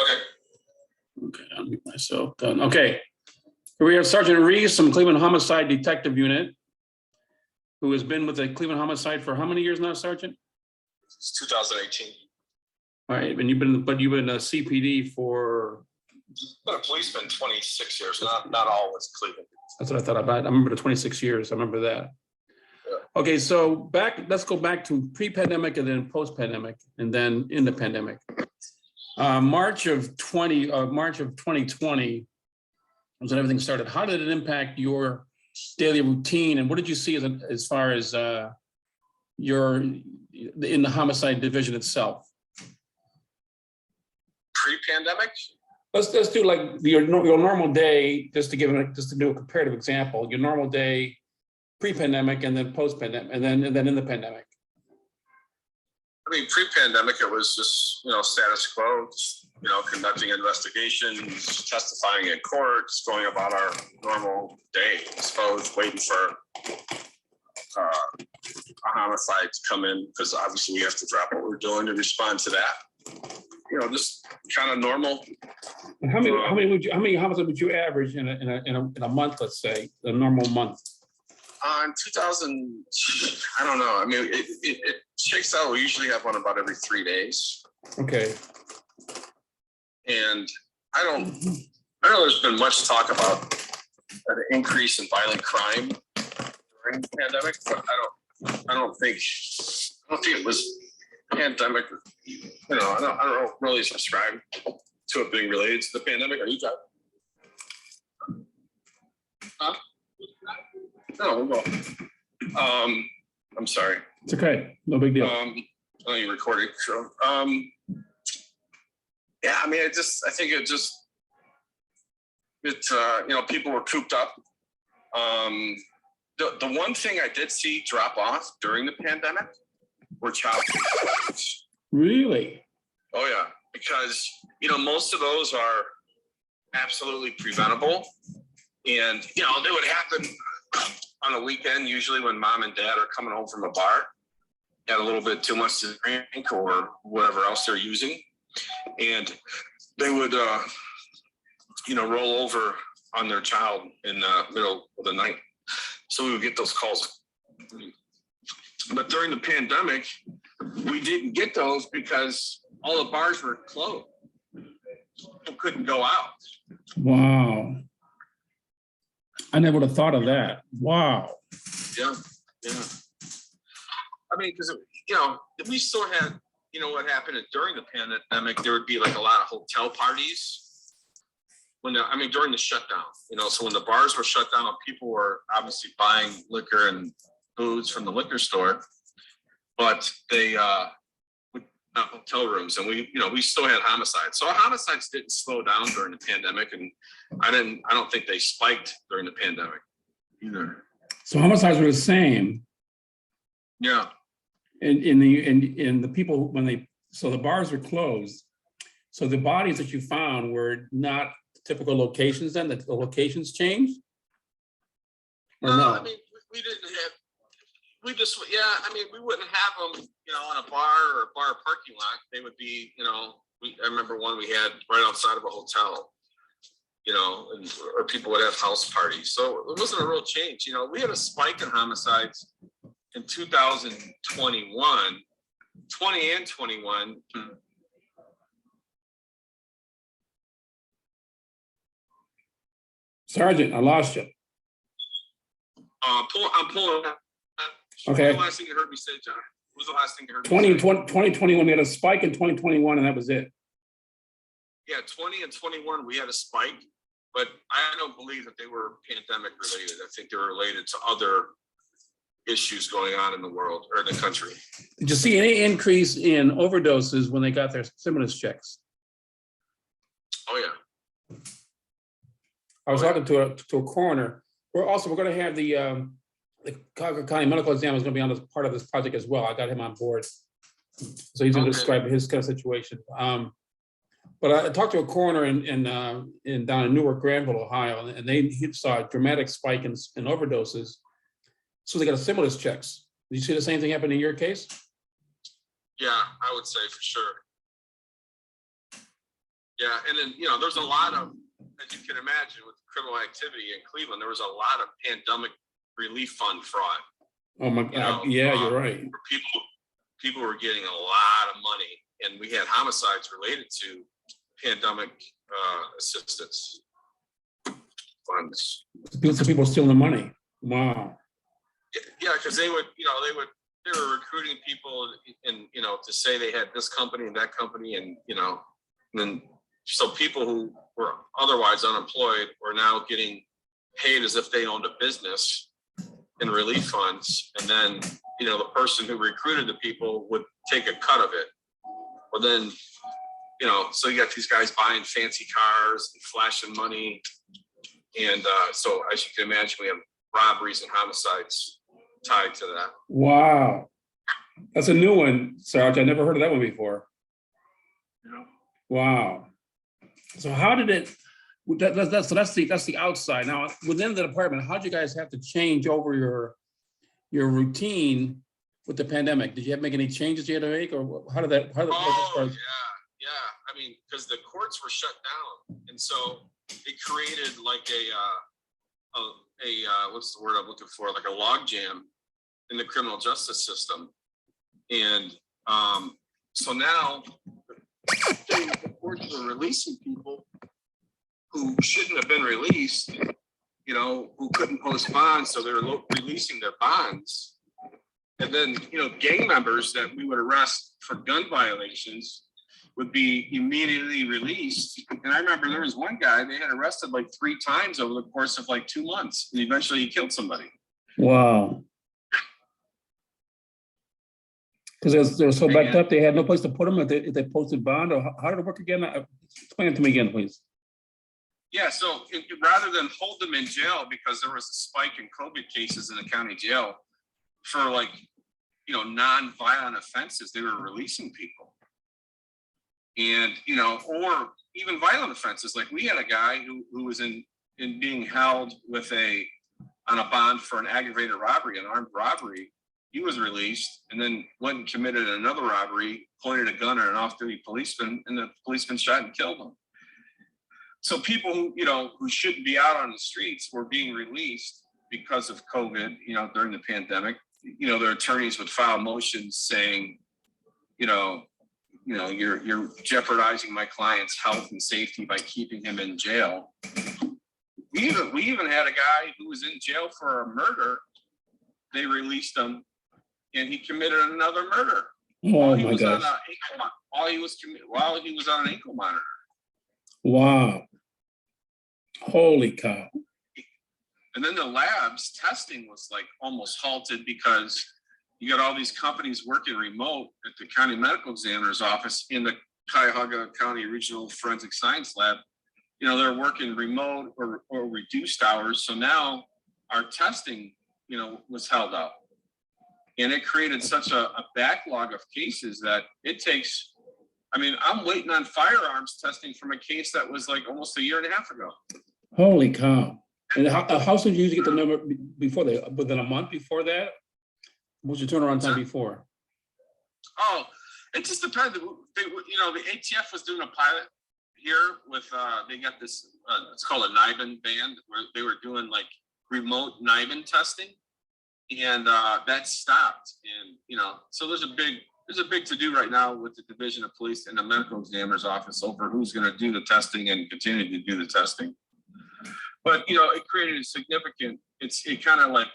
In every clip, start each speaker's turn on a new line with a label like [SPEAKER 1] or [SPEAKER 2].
[SPEAKER 1] Okay.
[SPEAKER 2] Okay, I'll mute myself. Done. Okay. Here we have Sergeant Reese from Cleveland Homicide Detective Unit, who has been with the Cleveland Homicide for how many years now, Sergeant?
[SPEAKER 1] It's 2018.
[SPEAKER 2] All right, and you've been a CPD for.
[SPEAKER 1] Been a policeman 26 years, not all with Cleveland.
[SPEAKER 2] That's what I thought about. I remember the 26 years. I remember that.
[SPEAKER 1] Yeah.
[SPEAKER 2] Okay, so let's go back to pre-pandemic and then post-pandemic, and then in the pandemic. March of 2020 was when everything started. How did it impact your daily routine, and what did you see as far as in the homicide division itself?
[SPEAKER 1] Pre-pandemic?
[SPEAKER 2] Let's do like your normal day, just to do a comparative example. Your normal day, pre-pandemic, and then post-pandemic, and then in the pandemic.
[SPEAKER 1] I mean, pre-pandemic, it was just status quo. Just, conducting investigations, testifying in court, just going about our normal day. I suppose waiting for a homicide to come in, because obviously we have to drop what we're doing to respond to that. Just kind of normal.
[SPEAKER 2] And how many homicides would you average in a month? Let's say a normal month.
[SPEAKER 1] In 2000, I don't know. I mean, it shakes out. We usually have one about every 3 days.
[SPEAKER 2] Okay.
[SPEAKER 1] And I know there's been much talk about an increase in violent crime during the pandemic, but I don't think it was pandemic. I don't really subscribe to it being related to the pandemic. Are you driving? Huh? No, well, I'm sorry.
[SPEAKER 2] It's okay. No big deal.
[SPEAKER 1] Oh, you're recording, so yeah, I mean, I think people were cooped up. The one thing I did see drop off during the pandemic were child abuse.
[SPEAKER 2] Really?
[SPEAKER 1] Oh yeah, because most of those are absolutely preventable, and they would happen on a weekend, usually when mom and dad are coming home from a bar, had a little bit too much to drink or whatever else they're using, and they would roll over on their child in the middle of the night. So we would get those calls. But during the pandemic, we didn't get those because all the bars were closed. People couldn't go out.
[SPEAKER 2] Wow. I never would have thought of that. Wow.
[SPEAKER 1] Yeah. I mean, because we still had, what happened during the pandemic, there would be like a lot of hotel parties during the shutdown. So when the bars were shut down, people were obviously buying liquor and booze from the liquor store, but they would have hotel rooms, and we still had homicides. So our homicides didn't slow down during the pandemic, and I don't think they spiked during the pandemic either.
[SPEAKER 2] So homicides were the same.
[SPEAKER 1] Yeah.
[SPEAKER 2] In the people so the bars were closed. So the bodies that you found were not typical locations. Then the locations changed. Or no?
[SPEAKER 1] I mean, we didn't have. We wouldn't have them, on a bar or a bar parking lot. They would be, I remember one we had right outside of a hotel, or people would have house parties. So it wasn't a real change. We had a spike in homicides in 2021, 20 and 21.
[SPEAKER 2] Sergeant, I lost you.
[SPEAKER 1] I'm pulling.
[SPEAKER 2] Okay.
[SPEAKER 1] What was the last thing you heard me say, John? What was the last thing you heard me say?
[SPEAKER 2] 2021, we had a spike in 2021, and that was it.
[SPEAKER 1] Yeah, 20 and 21, we had a spike, but I don't believe that they were pandemic related. I think they were related to other issues going on in the world or in the country.
[SPEAKER 2] Did you see any increase in overdoses when they got their stimulus checks?
[SPEAKER 1] Oh, yeah.
[SPEAKER 2] I was talking to a coroner. We're going to have the Concord County Medical Exam is going to be on as part of this project as well. I got him on board, so he's going to describe his kind of situation. But I talked to a coroner down in Newark, Granville, Ohio, and he saw a dramatic spike in overdoses. So they got stimulus checks. Did you see the same thing happen in your case?
[SPEAKER 1] Yeah, I would say for sure. Yeah, and then, you know, there's a lot of, as you can imagine, with criminal activity in Cleveland, there was a lot of pandemic relief fund fraud.
[SPEAKER 2] Oh my God, yeah, you're right.
[SPEAKER 1] Where people were getting a lot of money, and we had homicides related to pandemic assistance funds.
[SPEAKER 2] Some people stealing the money. Wow.
[SPEAKER 1] Yeah, because they were recruiting people and, you know, to say they had this company and that company, and, you know, and then so people who were otherwise unemployed were now getting paid as if they owned a business in relief funds. And then, you know, the person who recruited the people would take a cut of it. Well, then, you know, so you got these guys buying fancy cars and flashing money. And so as you can imagine, we have robberies and homicides tied to that.
[SPEAKER 2] Wow. That's a new one, Sarge. I never heard of that one before.
[SPEAKER 1] Yeah.
[SPEAKER 2] Wow. So how did it, that's the outside. Now, within the department, how did you guys have to change over your routine with the pandemic? Did you have to make any changes you had to make, or how did that?
[SPEAKER 1] Yeah. I mean, because the courts were shut down, and so it created like a what's the word I'm looking for? Like a log jam in the criminal justice system, and so now the courts are releasing people who shouldn't have been released, you know, who couldn't post bonds, so they were releasing their bonds. And then, you know, gang members that we would arrest for gun violations would be immediately released. And I remember there was one guy they had arrested like 3 times over the course of like 2 months, and eventually he killed somebody.
[SPEAKER 2] Wow. Because they were so backed up, they had no place to put them if they posted bond, or how did it work again? Explain it to me again, please.
[SPEAKER 1] Yeah, so rather than hold them in jail, because there was a spike in COVID cases in the county jail for like, you know, non-violent offenses, they were releasing people. And, you know, or even violent offenses. Like we had a guy who was in being held with on a bond for an aggravated robbery, an armed robbery. He was released and then went and committed another robbery, pointed a gun at an off-duty policeman, and the policeman shot and killed him. So people who, you know, who shouldn't be out on the streets were being released because of COVID, you know, during the pandemic. You know, their attorneys would file motions saying, you know, you're jeopardizing my client's health and safety by keeping him in jail. We even had a guy who was in jail for a murder. They released him, and he committed another murder while he was on an ankle monitor.
[SPEAKER 2] Wow. Holy cow.
[SPEAKER 1] And then the labs testing was like almost halted because you got all these companies working remote at the county medical examiner's office in the Cuyahoga County Regional Forensic Science Lab. You know, they're working remote or reduced hours. So now our testing, you know, was held up. And it created such a backlog of cases that it takes, I mean, I'm waiting on firearms testing from a case that was like almost a year and a half ago.
[SPEAKER 2] Holy cow. And how soon did you usually get the number before that? Within a month before that? What's your turnaround time before?
[SPEAKER 1] Oh, it just depends. You know, the ATF was doing a pilot here with, they got this, it's called a NIBIN band, where they were doing like remote NIBIN testing, and that stopped. And, you know, so there's a big to do right now with the Division of Police and the medical examiner's office over who's going to do the testing and continue to do the testing. But, you know, it created a significant, it kind of like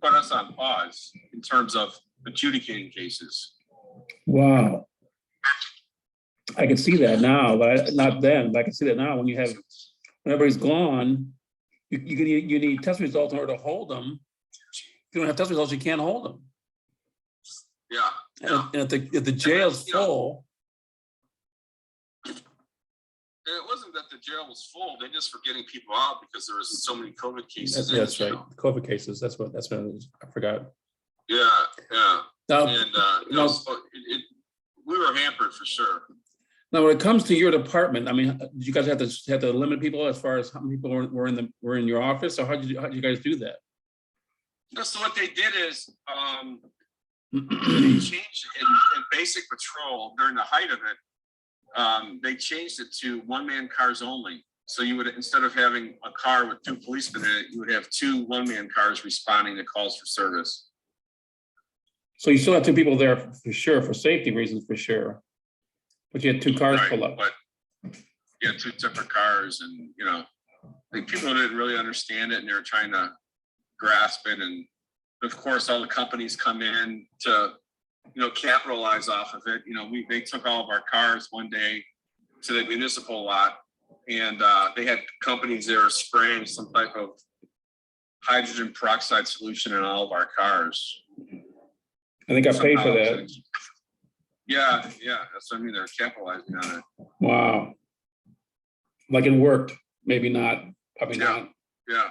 [SPEAKER 1] put us on pause in terms of adjudicating cases. Wow.
[SPEAKER 2] I can see that now, but not then. But I can see that now when when everybody's gone, you need test results in order to hold them. If you don't have test results, you can't hold them.
[SPEAKER 1] Yeah.
[SPEAKER 2] And if the jail's full.
[SPEAKER 1] And it wasn't that the jail was full; they just were getting people out because there was so many COVID cases.
[SPEAKER 2] That's right, COVID cases. That's what I forgot.
[SPEAKER 1] Yeah.
[SPEAKER 2] Now,
[SPEAKER 1] and we were hampered for sure.
[SPEAKER 2] Now, when it comes to your department, I mean, did you guys have to limit people as far as how many people were in your office, or how did you guys do that?
[SPEAKER 1] So what they did is they changed in basic patrol during the height of it.
[SPEAKER 3] they changed it to one-man cars only. So you would, instead of having a car with 2 policemen in it, you would have 2 one-man cars responding to calls for service.
[SPEAKER 2] So you still have 2 people there for sure, for safety reasons, for sure. But you had 2 cars pull up.
[SPEAKER 3] But you had 2 separate cars, and I think people didn't really understand it, and they were trying to grasp it. And of course, all the companies come in to capitalize off of it. They took all of our cars one day to the municipal lot, and they had companies there spraying some type of hydrogen peroxide solution in all of our cars.
[SPEAKER 2] I think I paid for that.
[SPEAKER 3] Yeah, that's what I mean. They're capitalizing on it.
[SPEAKER 2] Wow. Like it worked, maybe not, probably not.
[SPEAKER 3] Yeah.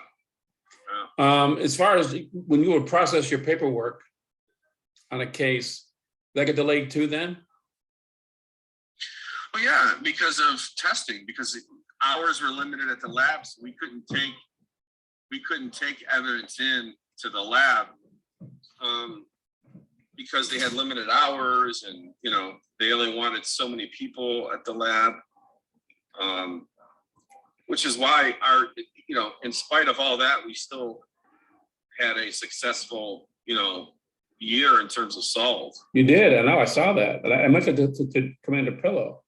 [SPEAKER 2] As far as when you would process your paperwork on a case, that get delayed too then?
[SPEAKER 3] Well, yeah, because of testing, because hours were limited at the labs. We couldn't take evidence in to the lab because they had limited hours, and they only wanted so many people at the lab. Which is why in spite of all that, we still had a successful, year in terms of solve.
[SPEAKER 2] You did, I know, I saw that, but I mentioned to Commander Pillow.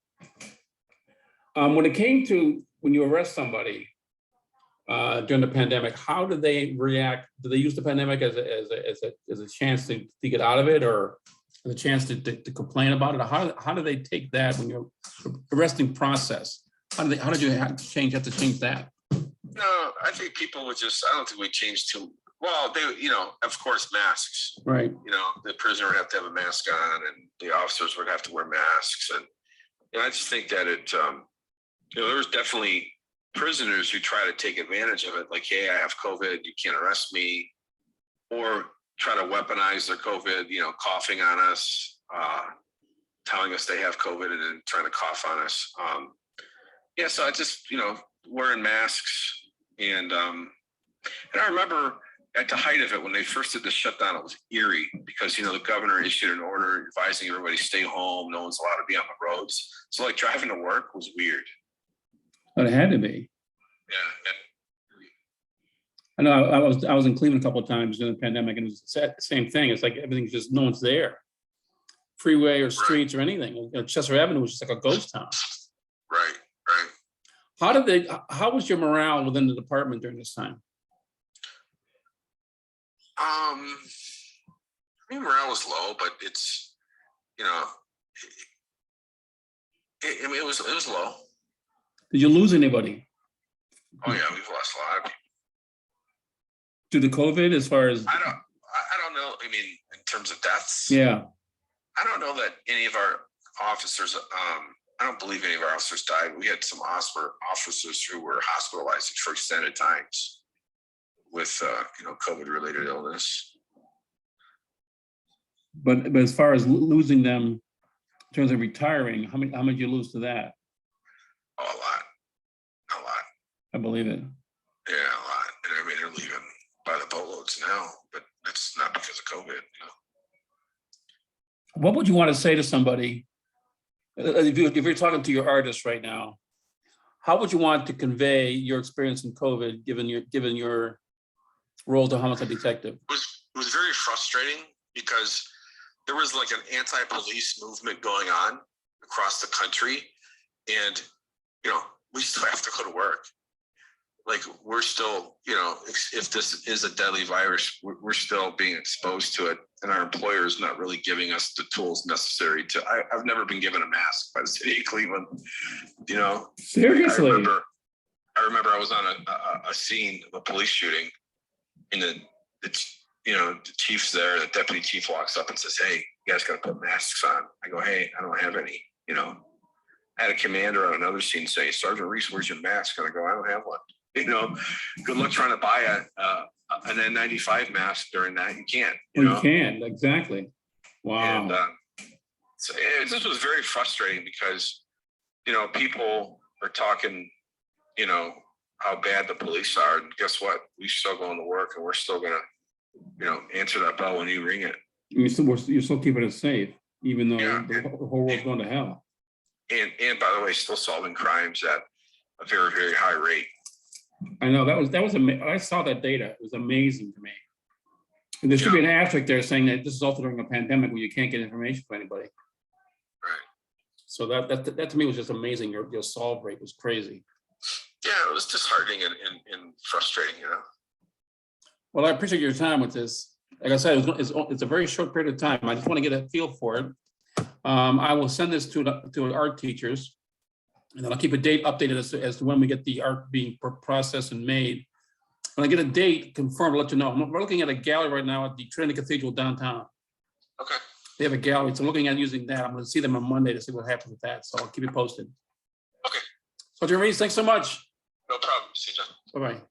[SPEAKER 2] When it came to when you arrest somebody during the pandemic, how did they react? Did they use the pandemic as a chance to get out of it, or as a chance to complain about it? How do they take that when you're arresting process? How did you have to change that?
[SPEAKER 1] No, I think people would I don't think we changed too. Well, they, of course, masks.
[SPEAKER 2] Right.
[SPEAKER 1] The prisoner would have to have a mask on, and the officers would have to wear masks. And I just think that there was definitely prisoners who try to take advantage of it. Like, hey, I have COVID, you can't arrest me. Or try to weaponize their COVID, coughing on us, telling us they have COVID and then trying to cough on us. Yeah, so I just, wearing masks. And I remember at the height of it, when they first did the shutdown, it was eerie because, the governor issued an order advising everybody to stay home. No one's allowed to be on the roads. So like driving to work was weird.
[SPEAKER 2] But it had to be.
[SPEAKER 1] Yeah.
[SPEAKER 2] I know I was in Cleveland a couple of times during the pandemic, and it's the same thing. It's like everything's just, no one's there. Freeway or streets or anything. Chester Avenue was just like a ghost town.
[SPEAKER 1] Right.
[SPEAKER 2] How was your morale within the department during this time?
[SPEAKER 1] I mean, morale was low, but it's, it was low.
[SPEAKER 2] Did you lose anybody?
[SPEAKER 1] Oh yeah, we've lost a lot of people.
[SPEAKER 2] Due to COVID, as far as?
[SPEAKER 1] I don't know. I mean, in terms of deaths?
[SPEAKER 2] Yeah.
[SPEAKER 1] I don't know that any of our officers, I don't believe any of our officers died. We had some officers who were hospitalized for extended times with, COVID-related illness.
[SPEAKER 2] But as far as losing them in terms of retiring, how much did you lose to that?
[SPEAKER 1] Oh, a lot.
[SPEAKER 2] I believe it.
[SPEAKER 1] Yeah, a lot. And I mean, they're leaving by the boatloads now, but that's not because of COVID.
[SPEAKER 2] What would you want to say to somebody if you're talking to your artist right now? How would you want to convey your experience in COVID, given your role as a homicide detective?
[SPEAKER 1] It was very frustrating because there was like an anti-police movement going on across the country, and we still have to go to work. Like, we're still, if this is a deadly virus, we're still being exposed to it, and our employer is not really giving us the tools necessary to. I've never been given a mask by the city of Cleveland.
[SPEAKER 2] Seriously.
[SPEAKER 1] I remember I was on a scene of a police shooting, and the chief's there. The deputy chief walks up and says, "Hey, you guys got to put masks on." I go, "Hey, I don't have any." I had a commander on another scene say, "Sergeant Reese, where's your mask?" And I go, "I don't have one." Good luck trying to buy an N95 mask during that. You can't.
[SPEAKER 2] You can't, exactly. Wow.
[SPEAKER 1] And so this was very frustrating because, people are talking, how bad the police are. And guess what? We still going to work, and we're still going to, answer that bell when you ring it.
[SPEAKER 2] You're still keeping it safe, even though the whole world's going to hell.
[SPEAKER 1] and by the way, still solving crimes at a very, very high rate.
[SPEAKER 2] I know I saw that data. It was amazing to me. And there should be an asterisk there saying that this is also during a pandemic where you can't get information from anybody.
[SPEAKER 1] Right.
[SPEAKER 2] So that to me was just amazing. Your solve rate was crazy.
[SPEAKER 1] Yeah, it was disheartening and frustrating, you know.
[SPEAKER 2] Well, I appreciate your time with this. Like I said, it's a very short period of time. I just want to get a feel for it. I will send this to art teachers, and then I'll keep a date updated as to when we get the art being processed and made. When I get a date confirmed, I'll let you know. We're looking at a gallery right now at the Trinity Cathedral downtown.
[SPEAKER 1] Okay.
[SPEAKER 2] They have a gallery, so I'm looking at using that. I'm going to see them on Monday to see what happens with that. So I'll keep you posted.
[SPEAKER 1] Okay.
[SPEAKER 2] So, Reese, thanks so much.
[SPEAKER 1] No problem. See you, John.
[SPEAKER 2] Bye-bye.